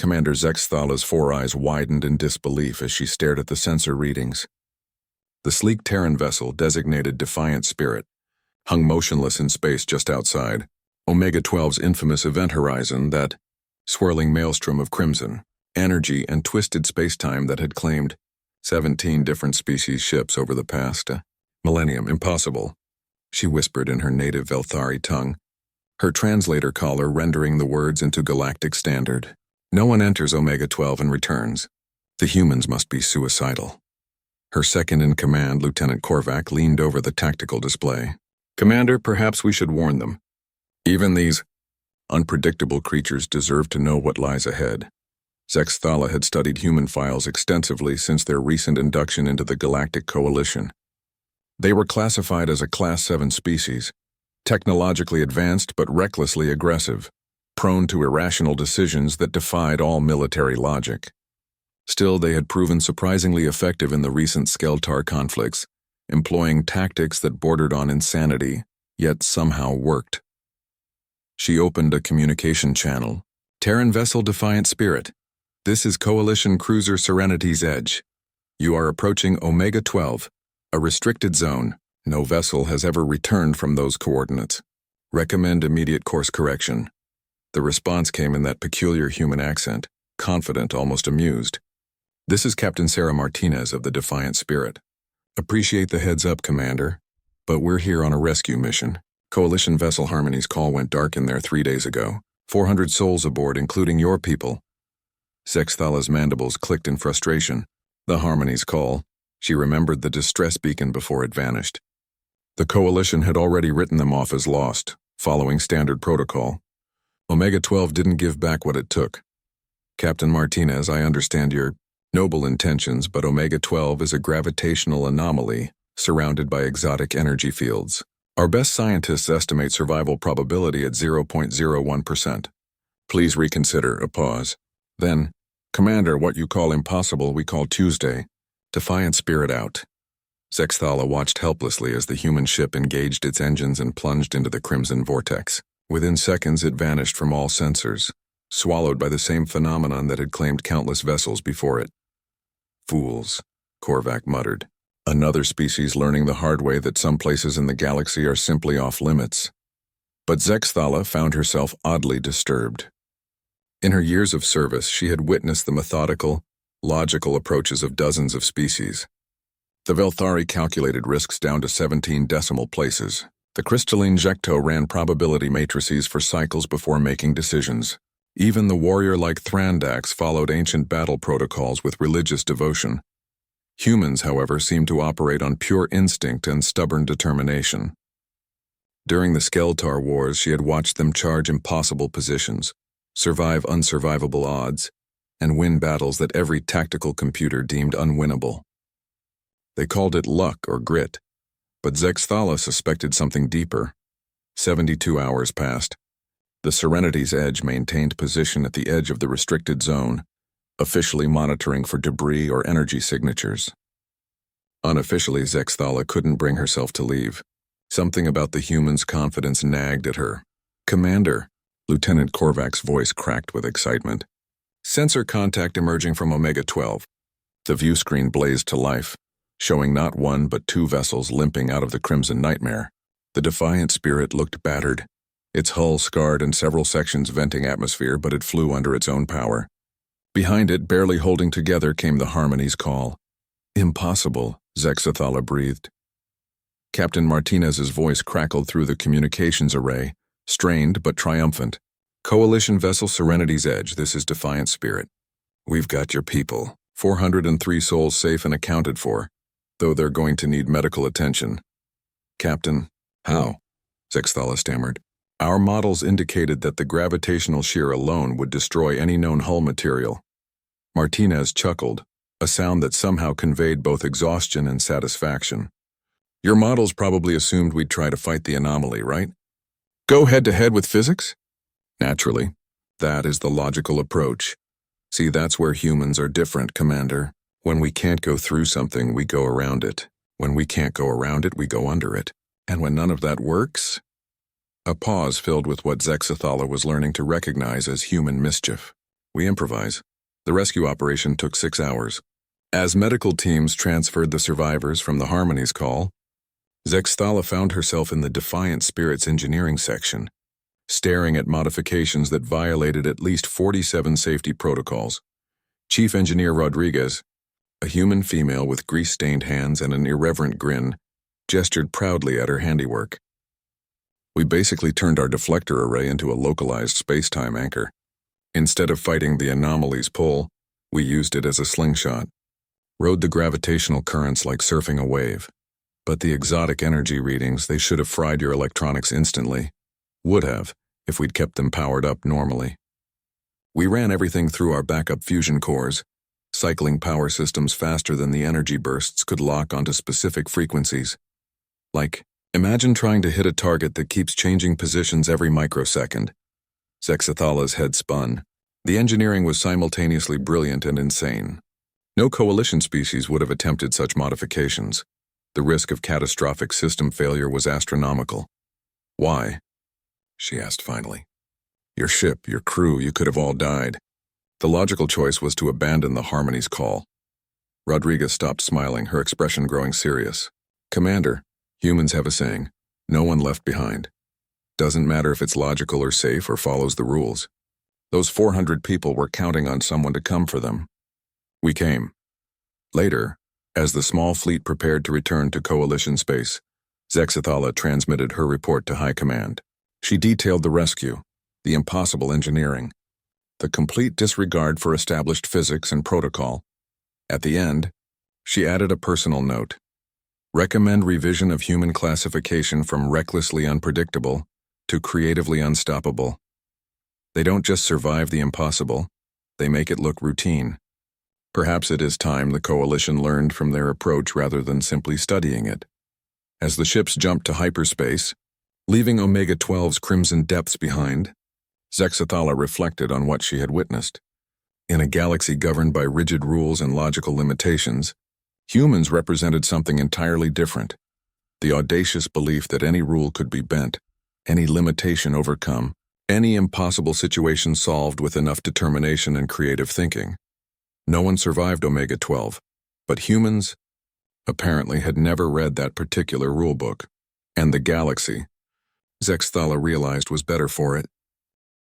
Commander Zexthala's four eyes widened in disbelief as she stared at the sensor readings. The sleek Terran vessel, designated Defiant Spirit, hung motionless in space just outside Omega-12's infamous event horizon, that swirling maelstrom of crimson, energy, and twisted spacetime that had claimed 17 different species ships over the past millennium. Impossible, she whispered in her native Velthari tongue, her translator collar rendering the words into galactic standard. No one enters Omega-12 and returns. The humans must be suicidal. Her second-in-command, Lieutenant Korvac, leaned over the tactical display. Commander, perhaps we should warn them. Even these unpredictable creatures deserve to know what lies ahead. Zexthala had studied human files extensively since their recent induction into the Galactic Coalition. They were classified as a Class 7 species, technologically advanced but recklessly aggressive, prone to irrational decisions that defied all military logic. Still, they had proven surprisingly effective in the recent Skeltar conflicts, employing tactics that bordered on insanity, yet somehow worked. She opened a communication channel. Terran vessel Defiant Spirit. This is Coalition Cruiser Serenity's Edge. You are approaching Omega-12, a restricted zone. No vessel has ever returned from those coordinates. Recommend immediate course correction. The response came in that peculiar human accent, confident, almost amused. This is Captain Sarah Martinez of the Defiant Spirit. Appreciate the heads up, Commander, but we're here on a rescue mission. Coalition vessel Harmony's call went dark in there 3 days ago. 400 souls aboard, including your people. Zexthala's mandibles clicked in frustration. The Harmony's call. She remembered the distress beacon before it vanished. The Coalition had already written them off as lost, following standard protocol. Omega-12 didn't give back what it took. Captain Martinez, I understand your noble intentions, but Omega-12 is a gravitational anomaly surrounded by exotic energy fields. Our best scientists estimate survival probability at 0.01%. Please reconsider. A pause. Then, Commander, what you call impossible we call Tuesday. Defiant Spirit out. Zexthala watched helplessly as the human ship engaged its engines and plunged into the crimson vortex. Within seconds it vanished from all sensors, swallowed by the same phenomenon that had claimed countless vessels before it. Fools, Korvac muttered. Another species learning the hard way that some places in the galaxy are simply off limits. But Zexthala found herself oddly disturbed. In her years of service, she had witnessed the methodical, logical approaches of dozens of species. The Velthari calculated risks down to 17 decimal places. The crystalline Jekto ran probability matrices for cycles before making decisions. Even the warrior-like Thrandax followed ancient battle protocols with religious devotion. Humans, however, seemed to operate on pure instinct and stubborn determination. During the Skeltar Wars, she had watched them charge impossible positions, survive unsurvivable odds, and win battles that every tactical computer deemed unwinnable. They called it luck or grit, but Zexthala suspected something deeper. 72 hours passed. The Serenity's Edge maintained position at the edge of the restricted zone, officially monitoring for debris or energy signatures. Unofficially, Zexthala couldn't bring herself to leave. Something about the human's confidence nagged at her. Commander, Lieutenant Korvac's voice cracked with excitement. Sensor contact emerging from Omega-12. The view screen blazed to life, showing not one but two vessels limping out of the Crimson Nightmare. The Defiant Spirit looked battered, its hull scarred and several sections venting atmosphere, but it flew under its own power. Behind it, barely holding together, came the Harmony's call. Impossible, Zexthala breathed. Captain Martinez's voice crackled through the communications array, strained but triumphant. Coalition vessel Serenity's Edge, this is Defiant Spirit. We've got your people. 403 souls safe and accounted for, though they're going to need medical attention. Captain, how? Zexthala stammered. Our models indicated that the gravitational shear alone would destroy any known hull material. Martinez chuckled, a sound that somehow conveyed both exhaustion and satisfaction. Your models probably assumed we'd try to fight the anomaly, right? Go head-to-head with physics? Naturally. That is the logical approach. See, that's where humans are different, Commander. When we can't go through something, we go around it. When we can't go around it, we go under it. And when none of that works? A pause filled with what Zexthala was learning to recognize as human mischief. We improvise. The rescue operation took 6 hours. As medical teams transferred the survivors from the Harmony's call, Zexthala found herself in the Defiant Spirits engineering section, staring at modifications that violated at least 47 safety protocols. Chief Engineer Rodriguez, a human female with grease-stained hands and an irreverent grin, gestured proudly at her handiwork. We basically turned our deflector array into a localized space-time anchor. Instead of fighting the anomaly's pull, we used it as a slingshot. Rode the gravitational currents like surfing a wave. But the exotic energy readings, they should have fried your electronics instantly. Would have, if we'd kept them powered up normally. We ran everything through our backup fusion cores, cycling power systems faster than the energy bursts could lock onto specific frequencies. Like, imagine trying to hit a target that keeps changing positions every microsecond. Zexathala's head spun. The engineering was simultaneously brilliant and insane. No coalition species would have attempted such modifications. The risk of catastrophic system failure was astronomical. Why? She asked finally. Your ship, your crew, you could have all died. The logical choice was to abandon the Harmony's call. Rodriguez stopped smiling, her expression growing serious. Commander, humans have a saying, no one left behind. Doesn't matter if it's logical or safe or follows the rules. Those 400 people were counting on someone to come for them. We came. Later, as the small fleet prepared to return to Coalition space, Zexathala transmitted her report to High Command. She detailed the rescue, the impossible engineering, the complete disregard for established physics and protocol. At the end, she added a personal note. Recommend revision of human classification from recklessly unpredictable to creatively unstoppable. They don't just survive the impossible, they make it look routine. Perhaps it is time the Coalition learned from their approach rather than simply studying it. As the ships jumped to hyperspace, leaving Omega-12's crimson depths behind, Zexathala reflected on what she had witnessed. In a galaxy governed by rigid rules and logical limitations, humans represented something entirely different. The audacious belief that any rule could be bent, any limitation overcome, any impossible situation solved with enough determination and creative thinking. No one survived Omega-12, but humans apparently had never read that particular rulebook. And the galaxy, Zexthala realized, was better for it.